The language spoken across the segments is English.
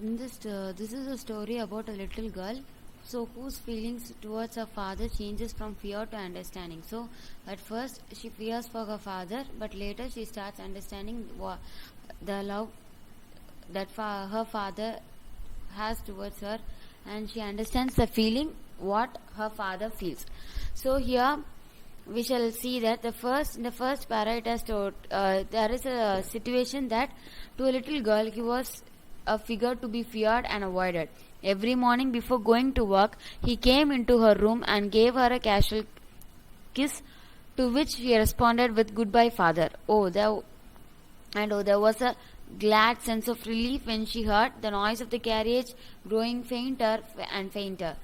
this is a story about a little girl. So whose feelings towards her father changes from fear to understanding. So at first she fears for her father, but later she starts understanding the love that her father has towards her, and she understands the feeling what her father feels. So here we shall see that in the first para it has told, there is a situation that to a little girl he was a figure to be feared and avoided. Every morning before going to work, he came into her room and gave her a casual kiss, to which she responded with "Goodbye, father." There was a glad sense of relief when she heard the noise of the carriage growing fainter and fainter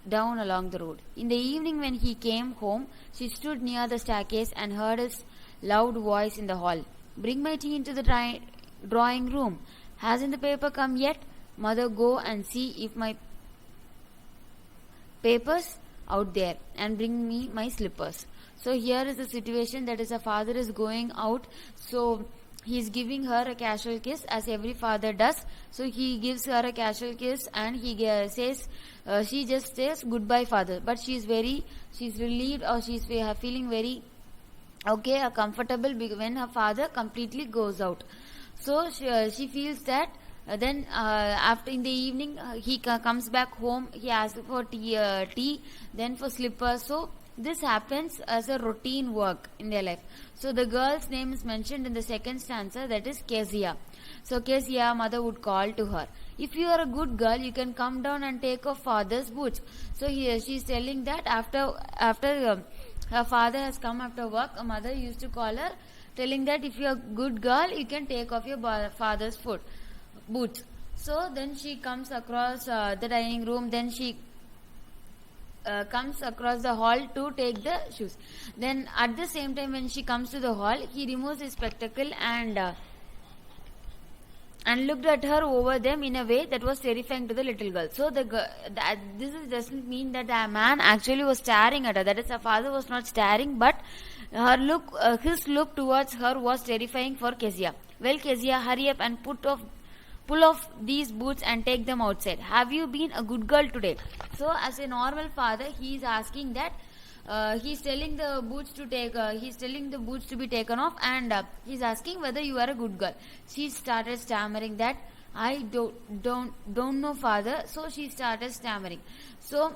down along the road. In the evening when he came home, she stood near the staircase and heard his loud voice in the hall. "Bring my tea into the drawing room. Hasn't the paper come yet? Mother, go and see if my paper's out there, and bring me my slippers." So here is the situation, that is, a father is going out, so he is giving her a casual kiss, as every father does. So he gives her a casual kiss, and he says, she just says "Goodbye, father," but she's relieved, or she's feeling very okay or comfortable when her father completely goes out. So she feels that then after in the evening he comes back home, he asks for tea, then for slippers. So this happens as a routine work in their life. So the girl's name is mentioned in the second stanza, that is Kezia. So Kezia, mother would call to her, "If you are a good girl, you can come down and take off father's boots." So here she's telling that after her father has come after work, a mother used to call her, telling that if you are a good girl, you can take off your father's boots. So then she comes across the dining room, then she comes across the hall to take the shoes. Then at the same time when she comes to the hall, he removes his spectacle and looked at her over them in a way that was terrifying to the little girl. So doesn't mean that the man actually was staring at her. That is, her father was not staring, but his look towards her was terrifying for Kezia. "Well, Kezia, hurry up and pull off these boots and take them outside. Have you been a good girl today?" So as a normal father, he is asking that he's telling the boots to be taken off, and he's asking whether you are a good girl. She started stammering that, "I don't know, father." So she started stammering. So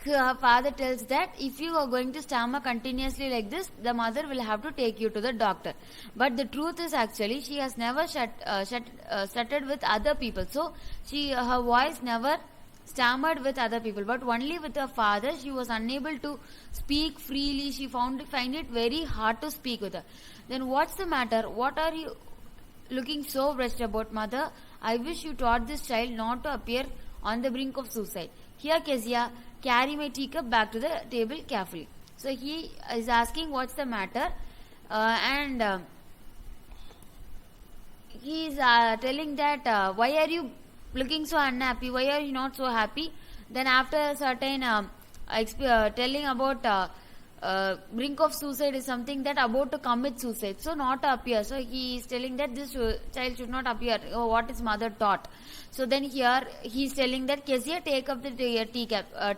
her father tells that if you are going to stammer continuously like this, the mother will have to take you to the doctor. But the truth is, actually she has never stuttered with other people. So her voice never stammered with other people, but only with her father she was unable to speak freely. She find it very hard to speak with her. Then, "What's the matter? What are you looking so wretched about, mother? I wish you taught this child not to appear on the brink of suicide. Here, Kezia, carry my teacup back to the table carefully." So he is asking what's the matter, and he is telling that why are you looking so unhappy? Why are you not so happy? Then after a certain telling about brink of suicide is something that about to commit suicide, so not to appear. So he is telling that this child should not appear. What his mother taught. So then here he is telling that, "Kezia, take up the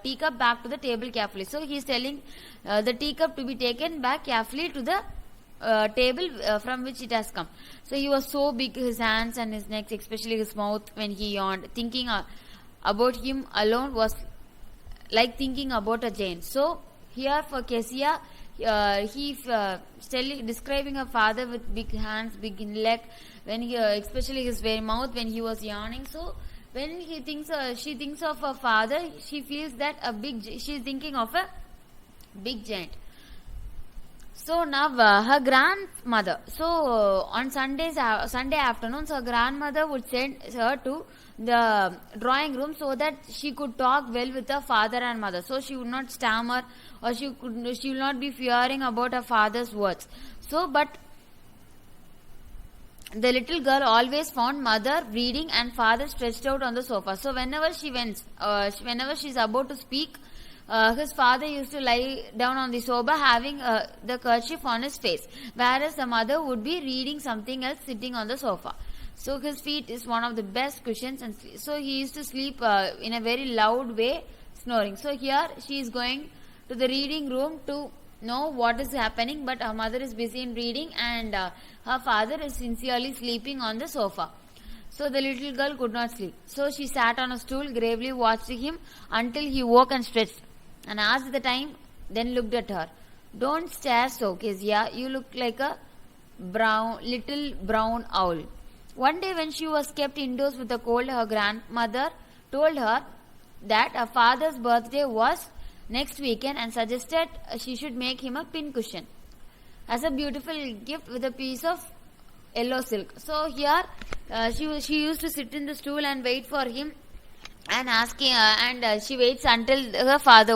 teacup back to the table carefully." So he is telling the teacup to be taken back carefully to the table from which it has come. So he was so big, his hands and his neck, especially his mouth, when he yawned. Thinking about him alone was like thinking about a giant. So here for Kezia, he describing her father with big hands, big leg, when he, especially his very mouth when he was yawning. So when she thinks of her father, she feels that she is thinking of a big giant. So now her grandmother. So on Sunday afternoons, her grandmother would send her to the drawing room so that she could talk well with her father and mother. So she would not stammer, or she will not be fearing about her father's words. So, but the little girl always found mother reading and father stretched out on the sofa. So whenever she is about to speak, his father used to lie down on the sofa having the kerchief on his face, whereas the mother would be reading something else sitting on the sofa. So his feet is one of the best cushions, and so he used to sleep in a very loud way, snoring. So here she is going to the reading room to know what is happening, but her mother is busy in reading, and her father is sincerely sleeping on the sofa. So the little girl could not sleep. So she sat on a stool, gravely watched him until he woke and stretched, and asked the time, then looked at her. Don't stare so, Kezia. You look like a little brown owl. One day when she was kept indoors with a cold, her grandmother told her that her father's birthday was next weekend and suggested she should make him a pincushion as a beautiful gift with a piece of yellow silk. So here she used to sit in the stool and wait for him, and she waits until her father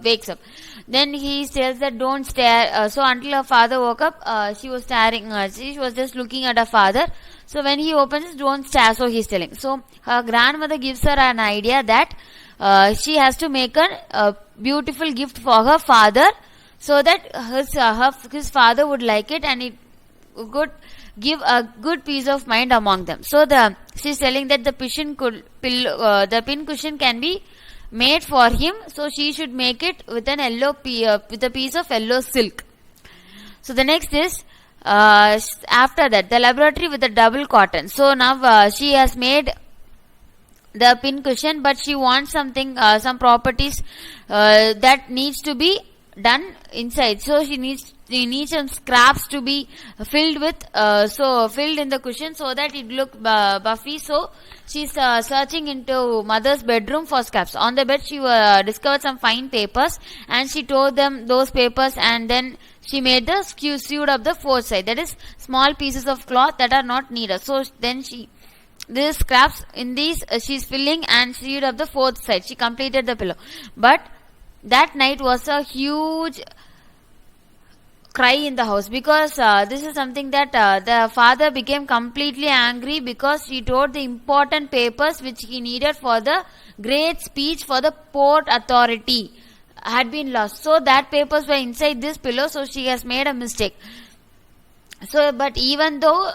wakes up. Then he tells that don't stare. So until her father woke up, she was staring. She was just looking at her father. So when he opens, don't stare. So he's telling. So her grandmother gives her an idea that she has to make a beautiful gift for her father, so that his father would like it, and it could give a good peace of mind among them. So she's telling that the pin cushion can be made for him. So she should make it with with a piece of yellow silk. So the next is after that the laboratory with the double cotton. So now she has made the pin cushion, but she wants something, some properties that needs to be done inside. So she needs some scraps to be filled in the cushion so that it look buffy. So she's searching into mother's bedroom for scraps. On the bed she discovered some fine papers, and she tore them those papers, and then she made the sewed up the fourth side, that is small pieces of cloth that are not needed. So then these scraps in these she's filling and sewed up the fourth side. She completed the pillow. But that night was a huge cry in the house, because this is something that the father became completely angry, because she tore the important papers which he needed for the great speech for the Port Authority had been lost. So that papers were inside this pillow, so she has made a mistake. So, but even though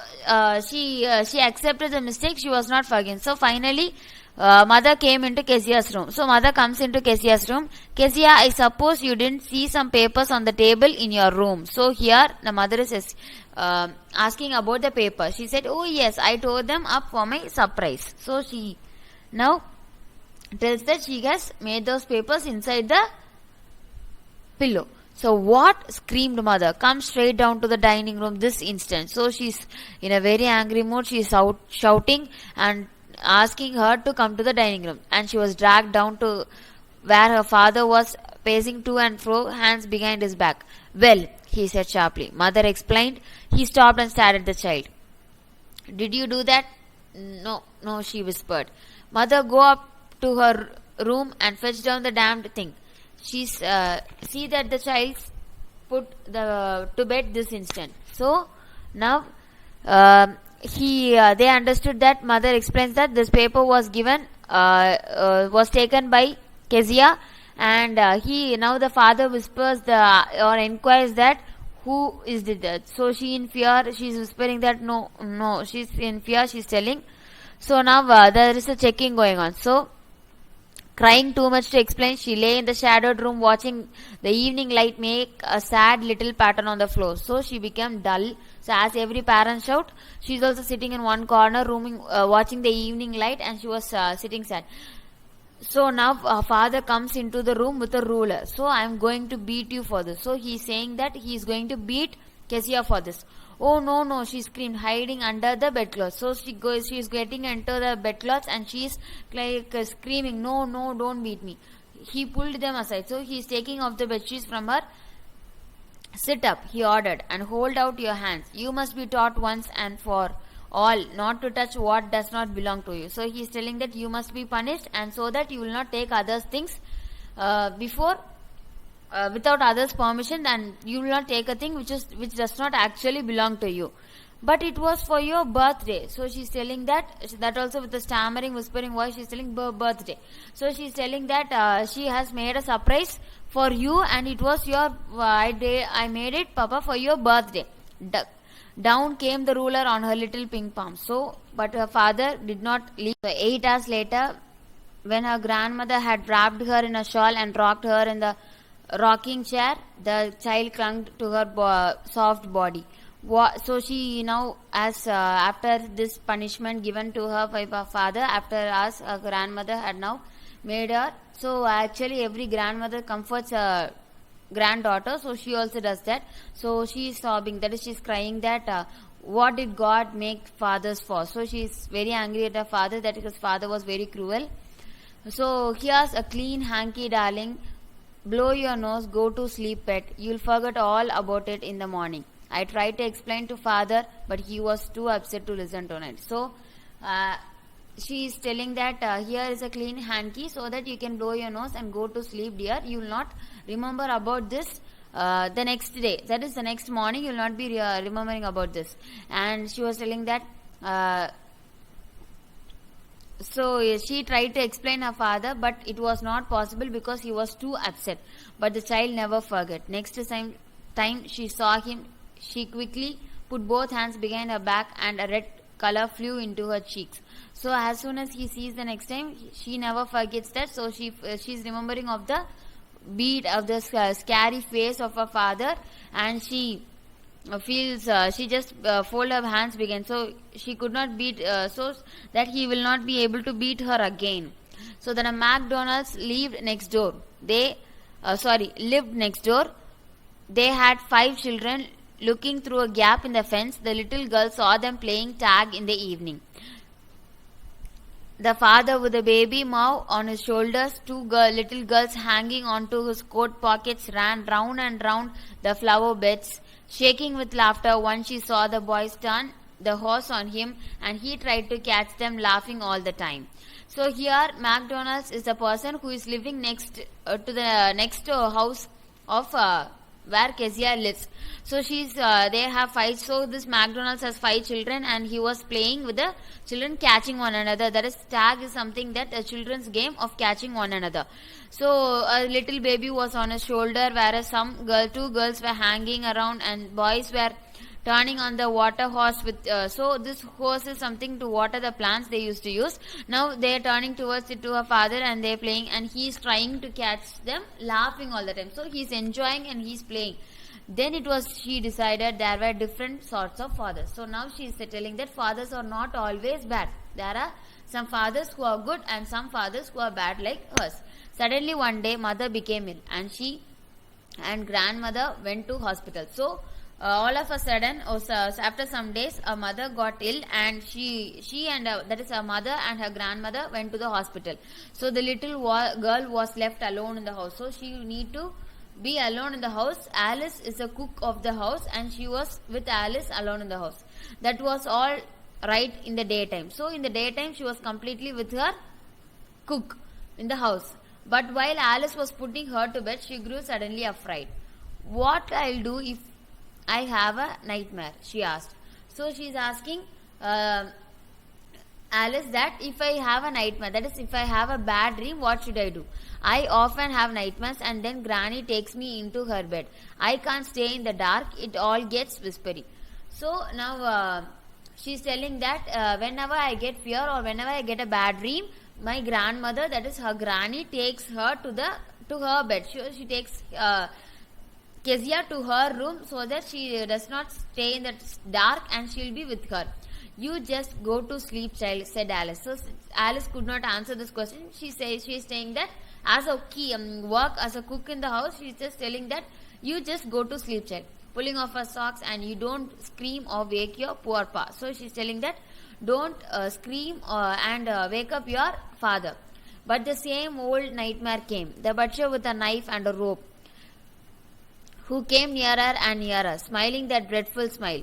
she accepted the mistake, she was not forgiven. So finally, mother came into Kezia's room. So mother comes into Kezia's room. Kezia, I suppose you didn't see some papers on the table in your room. So here the mother is asking about the paper. She said, oh yes, I tore them up for my surprise. So she now tells that she has made those papers inside the pillow. So what? Screamed mother. Come straight down to the dining room this instant. So she's in a very angry mood. She's out shouting and asking her to come to the dining room. And she was dragged down to where her father was pacing to and fro, hands behind his back. Well, he said sharply. Mother explained. He stopped and stared at the child. Did you do that? No, she whispered. Mother, go up to her room and fetch down the damned thing. She's see that the child put to bed this instant. So now they understood that mother explains that this paper was taken by Kezia, and the father whispers or inquires that who is did that. So she's whispering that no, she's in fear. She's telling. So now there is a checking going on. So crying too much to explain, she lay in the shadowed room watching the evening light make a sad little pattern on the floor. So she became dull. So as every parent shout, she's also sitting in one corner, watching the evening light, and she was sitting sad. So now her father comes into the room with a ruler. So I am going to beat you for this. So he's saying that he is going to beat Kezia for this. Oh no, she screamed, hiding under the bedclothes. So she's getting into the bedclothes, and she's like screaming, no, don't beat me. He pulled them aside. So he's taking off the bedsheets from her. Sit up, he ordered, and hold out your hands. You must be taught once and for all not to touch what does not belong to you. So he's telling that you must be punished, and so that you will not take others' things without others' permission, and you will not take a thing which does not actually belong to you. But it was for your birthday. So she's telling that also with a stammering, whispering voice, she's telling birthday. So she's telling that she has made a surprise for you, and it was your I made it, Papa, for your birthday. Down came the ruler on her little pink palm. So, but her father did not leave. 8 hours later, when her grandmother had wrapped her in a shawl and rocked her in the rocking chair, the child clung to her soft body. So she now, as after this punishment given to her by her father, after us, her grandmother had now made her. So actually, every grandmother comforts her granddaughter, so she also does that. So she is sobbing, that is, she is crying that what did God make fathers for? So she is very angry at her father, that his father was very cruel. So here's a clean hanky, darling. Blow your nose, go to sleep, pet. You'll forget all about it in the morning. I tried to explain to father, but he was too upset to listen to it. So she is telling that here is a clean hanky so that you can blow your nose and go to sleep, dear. You will not remember about this the next day. That is the next morning. You will not be remembering about this. And she was telling that. So she tried to explain her father, but it was not possible because he was too upset. But the child never forgot. Next time she saw him, she quickly put both hands behind her back and a red color flew into her cheeks. So as soon as he sees the next time, she never forgets that. So she's remembering of the beat of the scary face of her father, and she feels she just fold her hands begin, so she could not beat so that he will not be able to beat her again. So then a McDonald's lived next door. Lived next door. They had 5 children. Looking through a gap in the fence, the little girl saw them playing tag in the evening. The father with a baby mouse on his shoulders, 2 little girls hanging onto his coat pockets, ran round and round the flower beds, shaking with laughter once she saw the boys turn the horse on him, and he tried to catch them, laughing all the time. So here McDonald's is the person who is living next to the next house of where Kezia lives. So they have 5. So this McDonald's has 5 children, and he was playing with the children, catching one another. That is, tag is something that a children's game of catching one another. So a little baby was on his shoulder, whereas 2 girls were hanging around, and boys were turning on the water hose with so this hose is something to water the plants they used to use. Now they are turning towards it to her father, and they are playing, and he is trying to catch them, laughing all the time. So he is enjoying and he is playing. Then she decided there were different sorts of fathers. So now she is telling that fathers are not always bad. There are some fathers who are good and some fathers who are bad like hers. Suddenly one day mother became ill, and she and grandmother went to hospital. So all of a sudden, after some days, a mother got ill, and she and that is her mother and her grandmother went to the hospital. So the little girl was left alone in the house. So she need to be alone in the house. Alice is the cook of the house, and she was with Alice alone in the house. That was all right in the daytime. So in the daytime, she was completely with her cook in the house. But while Alice was putting her to bed, she grew suddenly afraid. What I'll do if I have a nightmare, she asked. So she is asking Alice that if I have a nightmare, that is, if I have a bad dream, what should I do? I often have nightmares, and then Granny takes me into her bed. I can't stay in the dark, it all gets whispery. So now she is telling that whenever I get fear or whenever I get a bad dream, my grandmother, that is her granny, takes her to her bed. She takes Kezia to her room so that she does not stay in the dark, and she will be with her. You just go to sleep, child, said Alice. So Alice could not answer this question. She is saying that as a work as a cook in the house, she is just telling that you just go to sleep, child. Pulling off her socks, and you don't scream or wake your poor pa. So she is telling that don't scream and wake up your father. But the same old nightmare came. The butcher with a knife and a rope, who came nearer and nearer, smiling that dreadful smile.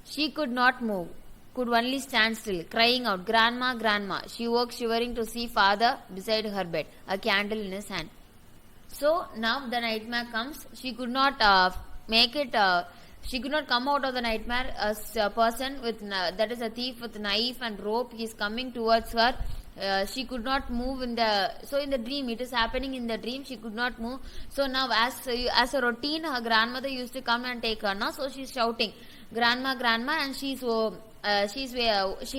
She could not move, could only stand still, crying out, Grandma, Grandma. She woke shivering to see father beside her bed, a candle in his hand. So now the nightmare comes. She could not she could not come out of the nightmare. A person that is a thief with knife and rope, he is coming towards her. She could not move in the dream, it is happening in the dream, she could not move. So now as a routine, her grandmother used to come and take her. Now so she is shouting, grandma, grandma, and she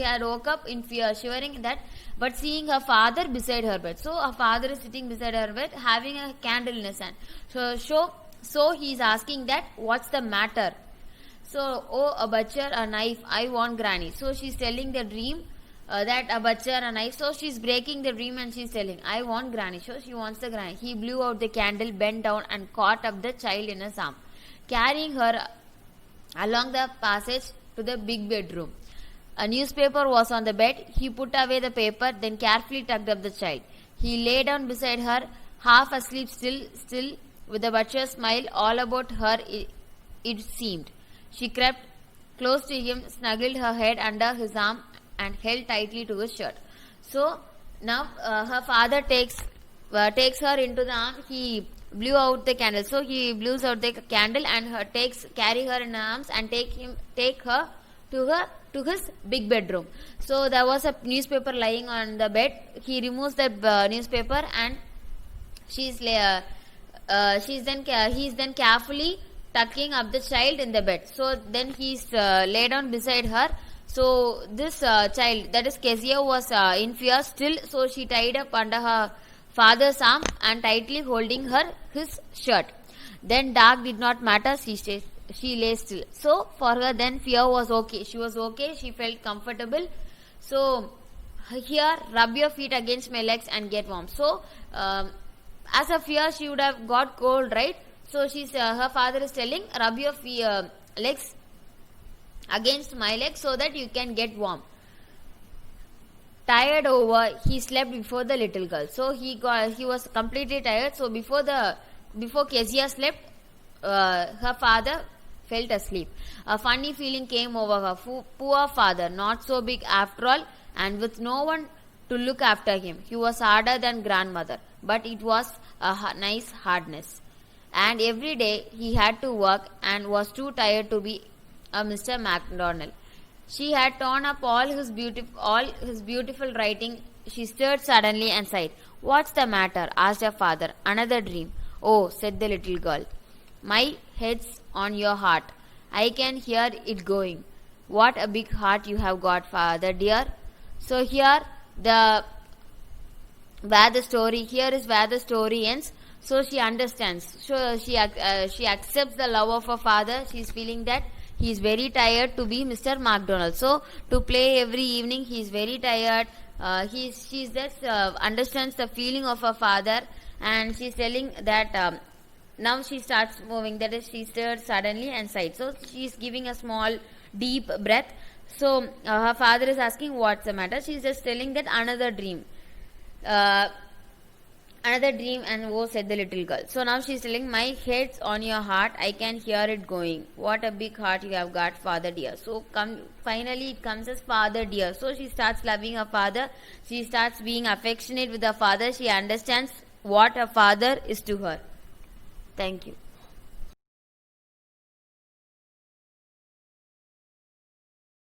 had woke up in fear, shivering that, but seeing her father beside her bed. So her father is sitting beside her bed, having a candle in his hand. So he is asking that, what's the matter? So, oh, a butcher, a knife, I want granny. So she's telling the dream that a butcher, a knife. So she's breaking the dream and she's telling, I want granny. So she wants the granny. He blew out the candle, bent down and caught up the child in his arm, carrying her along the passage to the big bedroom. A newspaper was on the bed. He put away the paper, then carefully tucked up the child. He lay down beside her, half asleep, still, with a butcher's smile all about her, it seemed. She crept close to him, snuggled her head under his arm, and held tightly to his shirt. So now her father takes her into the arm. He blew out the candle. So he blows out the candle and carry her in her arms and take her to his big bedroom. So there was a newspaper lying on the bed. He removes the newspaper and he's then carefully tucking up the child in the bed. So then he's lay down beside her. So this child, that is Kezia, was in fear still. So she tied up under her father's arm and tightly holding his shirt. Then dark did not matter. She lay still. So for her then fear was okay. She was okay. She felt comfortable. So here, rub your feet against my legs and get warm. So as a fear, she would have got cold, right? So her father is telling, rub your legs against my legs so that you can get warm. Tired over, he slept before the little girl. So he was completely tired. So before Kezia slept, her father felt asleep. A funny feeling came over her. Poor father, not so big after all, and with no one to look after him. He was harder than grandmother, but it was a nice hardness. And every day he had to work and was too tired to be a Mr. MacDonald. She had torn up all his beautiful writing. She stirred suddenly and sighed. What's the matter? Asked her father. Another dream. Oh, said the little girl. My head's on your heart. I can hear it going. What a big heart you have got, father dear. So here is where the story ends. So she understands. So she accepts the love of her father. She is feeling that he is very tired to be Mr. MacDonald. So to play every evening, he is very tired. She just understands the feeling of her father, and she is telling that now she starts moving. That is, she stirred suddenly and sighed. So she is giving a small deep breath. So her father is asking what's the matter. She is just telling that another dream. And oh, said the little girl. So now she's telling, my head's on your heart, I can hear it going. What a big heart you have got, father dear. So finally it comes as father dear. So she starts loving her father. She starts being affectionate with her father. She understands what her father is to her. Thank you.